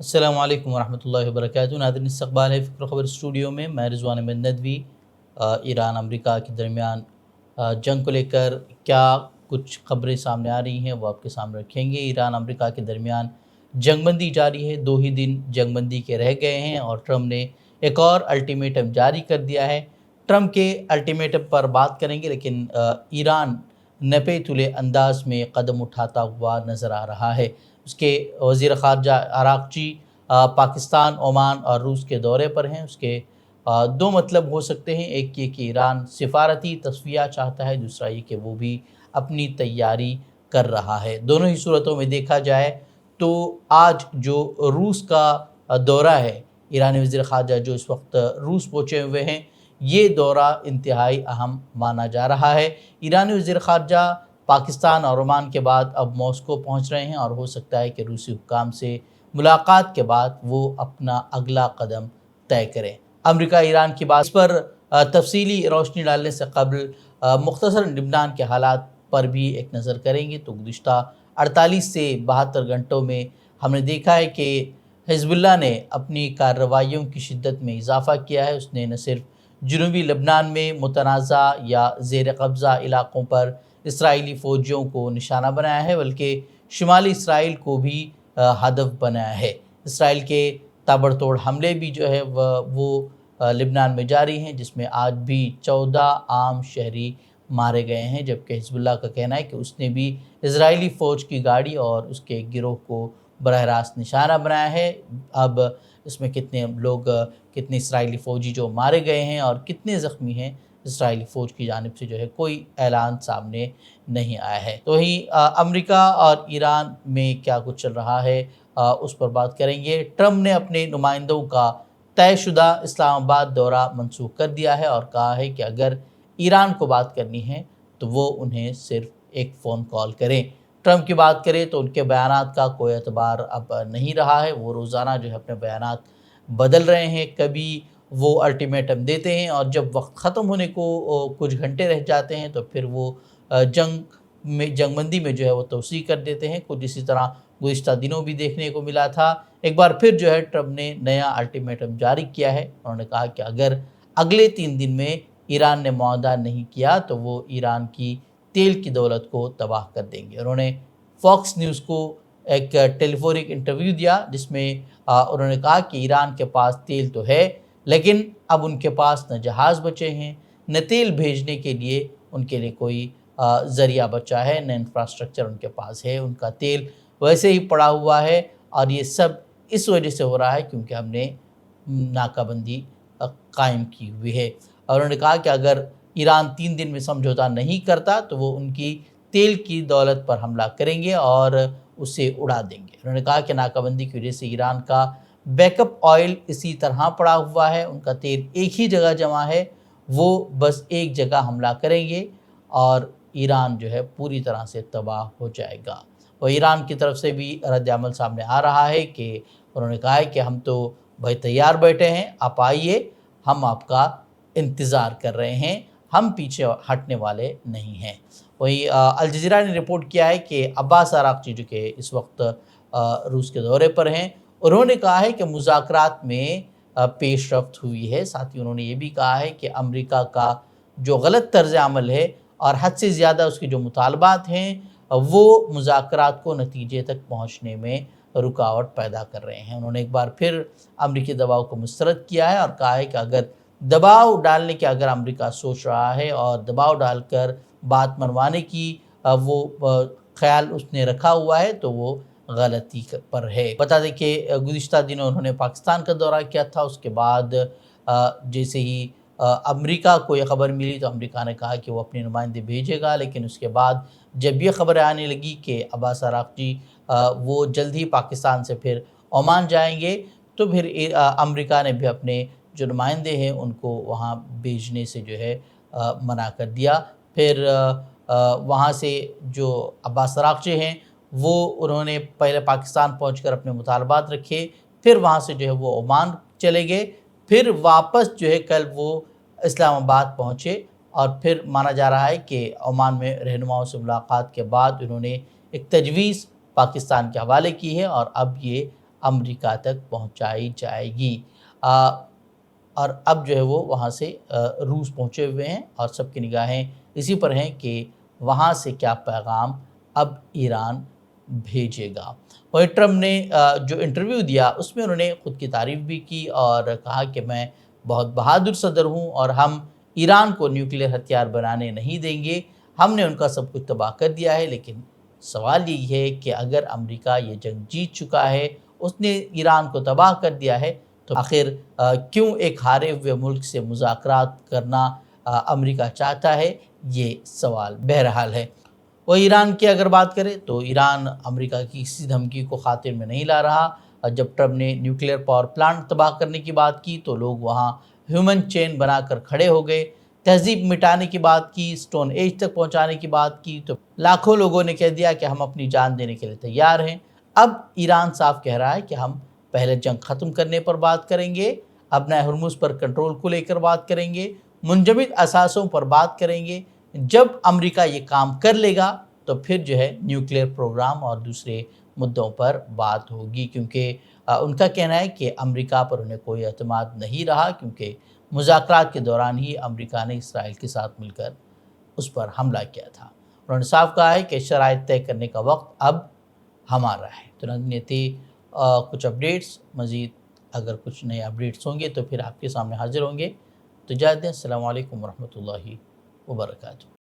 अस्सलामु अलैकुम वरहमतुल्लाहि वबरकातुहू। नाज़रीन, इस्तक़बाल है फ़िक्र ख़बर स्टूडियो में। मैं रिज़वान अहमद नदवी। ईरान अमेरिका के दरमियान जंग को लेकर क्या कुछ ख़बरें सामने आ रही हैं वो आपके सामने रखेंगे। ईरान अमेरिका के दरमियान जंगबंदी जारी है। 2 ही दिन जंगबंदी के रह गए हैं और ट्रम्प ने एक और अल्टीमेटम जारी कर दिया है। ट्रम्प के अल्टीमेटम पर बात करेंगे, लेकिन ईरान नपे-तुले अंदाज़ में कदम उठाता हुआ नज़र आ रहा है। उसके वज़ीर ख़ारजा अराक़ची पाकिस्तान, ओमान और रूस के दौरे पर हैं। उसके 2 मतलब हो सकते हैं। एक ये कि ईरान सिफ़ारती तस्फ़िया चाहता है, दूसरा ये कि वो भी अपनी तैयारी कर रहा है। दोनों ही सूरतों में देखा जाए तो आज जो रूस का दौरा है, ईरानी वज़ीर ख़ारजा जो इस वक्त रूस पहुँचे हुए हैं, ये दौरा इंतहाई अहम माना जा रहा है। ईरानी वज़ीर ख़ारजा पाकिस्तान और ओमान के बाद अब मॉस्को पहुंच रहे हैं और हो सकता है कि रूसी हुक्काम से मुलाकात के बाद वो अपना अगला कदम तय करें। अमेरिका ईरान की बात पर तफसीली रोशनी डालने से कबल मुख्तसर लबनान के हालात पर भी एक नज़र करेंगे। तो गुज़िश्ता 48 से 72 घंटों में हमने देखा है कि हिज़्बुल्लाह ने अपनी कार्रवाइयों की शिद्दत में इजाफ़ा किया है। उसने न सिर्फ जनूबी लबनान में मुतनाज़ा या ज़ेर कब्ज़ा इलाक़ों पर इसराइली फ़ौजियों को निशाना बनाया है, बल्कि शुमाली इसराइल को भी हदफ बनाया है। इसराइल के ताबड़तोड़ हमले भी जो है वो लबनान में जारी हैं, जिसमें आज भी 14 आम शहरी मारे गए हैं, जबकि हिज़्बुल्लाह का कहना है कि उसने भी इज़राइली फ़ौज की गाड़ी और उसके गिरोह को बराह रास्त निशाना बनाया है। अब इसमें कितने लोग, कितने इसराइली फ़ौजी जो मारे गए हैं और कितने ज़ख्मी हैं, इसराइली फ़ौज की जानिब से जो है कोई ऐलान सामने नहीं आया है। तो वहीं अमेरिका और ईरान में क्या कुछ चल रहा है उस पर बात करेंगे। ट्रम्प ने अपने नुमाइंदों का तयशुदा इस्लामाबाद दौरा मनसूख कर दिया है और कहा है कि अगर ईरान को बात करनी है तो वो उन्हें सिर्फ एक फ़ोन कॉल करें। ट्रम्प की बात करें तो उनके बयानात का कोई एतबार अब नहीं रहा है। वो रोज़ाना जो है अपने बयानात बदल रहे हैं। कभी वो अल्टीमेटम देते हैं और जब वक्त ख़त्म होने को कुछ घंटे रह जाते हैं तो फिर वो जंगबंदी में जो है वो तोसी कर देते हैं। कुछ इसी तरह गुज़िश्ता दिनों भी देखने को मिला था। एक बार फिर जो है ट्रम्प ने नया अल्टीमेटम जारी किया है। उन्होंने कहा कि अगर अगले 3 दिन में ईरान ने मुआहदा नहीं किया तो वो ईरान की तेल की दौलत को तबाह कर देंगे। उन्होंने फॉक्स न्यूज़ को एक टेलीफोनिक इंटरव्यू दिया, जिसमें उन्होंने कहा कि ईरान के पास तेल तो है, लेकिन अब उनके पास न जहाज़ बचे हैं, न तेल भेजने के लिए उनके लिए कोई ज़रिया बचा है, न इंफ्रास्ट्रक्चर उनके पास है। उनका तेल वैसे ही पड़ा हुआ है और ये सब इस वजह से हो रहा है क्योंकि हमने नाकाबंदी कायम की हुई है। और उन्होंने कहा कि अगर ईरान 3 दिन में समझौता नहीं करता तो वो उनकी तेल की दौलत पर हमला करेंगे और उसे उड़ा देंगे। उन्होंने कहा कि नाकाबंदी की वजह से ईरान का बैकअप ऑयल इसी तरह पड़ा हुआ है, उनका तेल एक ही जगह जमा है, वो बस एक जगह हमला करेंगे और ईरान जो है पूरी तरह से तबाह हो जाएगा। और ईरान की तरफ से भी रद्द-ए-अमल सामने आ रहा है कि उन्होंने कहा है कि हम तो भाई तैयार बैठे हैं, आप आइए, हम आपका इंतज़ार कर रहे हैं, हम पीछे हटने वाले नहीं हैं। वहीं अल जज़ीरा ने रिपोर्ट किया है कि अब्बास अराक़ची जो कि इस वक्त रूस के दौरे पर हैं, उन्होंने कहा है कि मुज़ाकरात में पेशरफ्त हुई है। साथ ही उन्होंने ये भी कहा है कि अमेरिका का जो गलत तर्ज़ अमल है और हद से ज़्यादा उसके जो मुतालबात हैं, वो मुज़ाकरात को नतीजे तक पहुँचने में रुकावट पैदा कर रहे हैं। उन्होंने एक बार फिर अमरीकी दबाव को मुस्तरद किया है और कहा है कि अगर दबाव डालने की अगर अमेरिका सोच रहा है और दबाव डालकर बात मनवाने की वो ख़्याल उसने रखा हुआ है तो वो गलती पर है। बता दें कि गुज़िश्ता दिनों उन्होंने पाकिस्तान का दौरा किया था। उसके बाद जैसे ही अमेरिका को ये ख़बर मिली तो अमेरिका ने कहा कि वो अपने नुमाइंदे भेजेगा, लेकिन उसके बाद जब ये ख़बरें आने लगी कि अब्बास अराक़ची वो जल्द ही पाकिस्तान से फिर ओमान जाएंगे, तो फिर अमेरिका ने भी अपने जो नुमाइंदे हैं उनको वहाँ भेजने से जो है मना कर दिया। फिर वहाँ से जो अब्बास अराक़ची हैं वो उन्होंने पहले पाकिस्तान पहुंचकर अपने मुतालबात रखे, फिर वहाँ से जो है वो ओमान चले गए, फिर वापस जो है कल वो इस्लामाबाद पहुँचे और फिर माना जा रहा है कि ओमान में रहनुमाओं से मुलाकात के बाद उन्होंने एक तजवीज़ पाकिस्तान के हवाले की है और अब ये امریکہ تک پہنچائی جائے گی۔ اور اب جو ہے وہ وہاں سے روس پہنچے ہوئے ہیں اور سب کی نگاہیں اسی پر ہیں کہ وہاں سے کیا پیغام اب ایران بھیجے گا۔ اور ٹرمپ نے جو انٹرویو دیا اس میں انہوں نے خود کی تعریف بھی کی اور کہا کہ میں بہت بہادر صدر ہوں اور ہم ایران کو نیوکلیئر ہتھیار بنانے نہیں دیں گے، ہم نے ان کا سب کچھ تباہ کر دیا ہے، لیکن سوال یہ ہے کہ اگر امریکہ یہ جنگ جیت چکا ہے، اس نے ایران کو تباہ کر دیا ہے، تو آخر کیوں ایک ہارے ہوئے ملک سے مذاکرات کرنا امریکہ چاہتا ہے، یہ سوال بہرحال ہے۔ وہ ایران کی اگر بات کرے تو ایران امریکہ کی کسی دھمکی کو خاطر میں نہیں لا رہا۔ جب ٹرمپ نے نیوکلیئر پاور پلانٹ تباہ کرنے کی بات کی تو لوگ وہاں ہیومن چین بنا کر کھڑے ہو گئے، تہذیب مٹانے کی بات کی، سٹون ایج تک پہنچانے کی بات کی تو لاکھوں لوگوں نے کہہ دیا کہ ہم اپنی جان دینے کے لیے تیار ہیں۔ اب ایران صاف کہہ رہا ہے کہ ہم پہلے جنگ ختم کرنے پر بات کریں گے، اپنا ہرمز پر کنٹرول کو لے کر بات کریں گے، منجمد اثاثوں پر بات کریں گے۔ جب امریکہ یہ کام کر لے گا تو پھر جو ہے نیوکلیئر پروگرام اور دوسرے مدعوں پر بات ہوگی، کیونکہ ان کا کہنا ہے کہ امریکہ پر انہیں کوئی اعتماد نہیں رہا، کیونکہ مذاکرات کے دوران ہی امریکہ نے اسرائیل کے ساتھ مل کر اس پر حملہ کیا تھا۔ انہوں نے صاف کہا ہے کہ شرائط طے کرنے کا وقت اب ہمارا ہے۔ تو یہ تھی کچھ اپڈیٹس، مزید اگر کچھ نئے اپڈیٹس ہوں گے تو پھر آپ کے سامنے حاضر ہوں گے۔ تو اجازت دیں، السلام علیکم ورحمۃ اللہ وبرکاتہ۔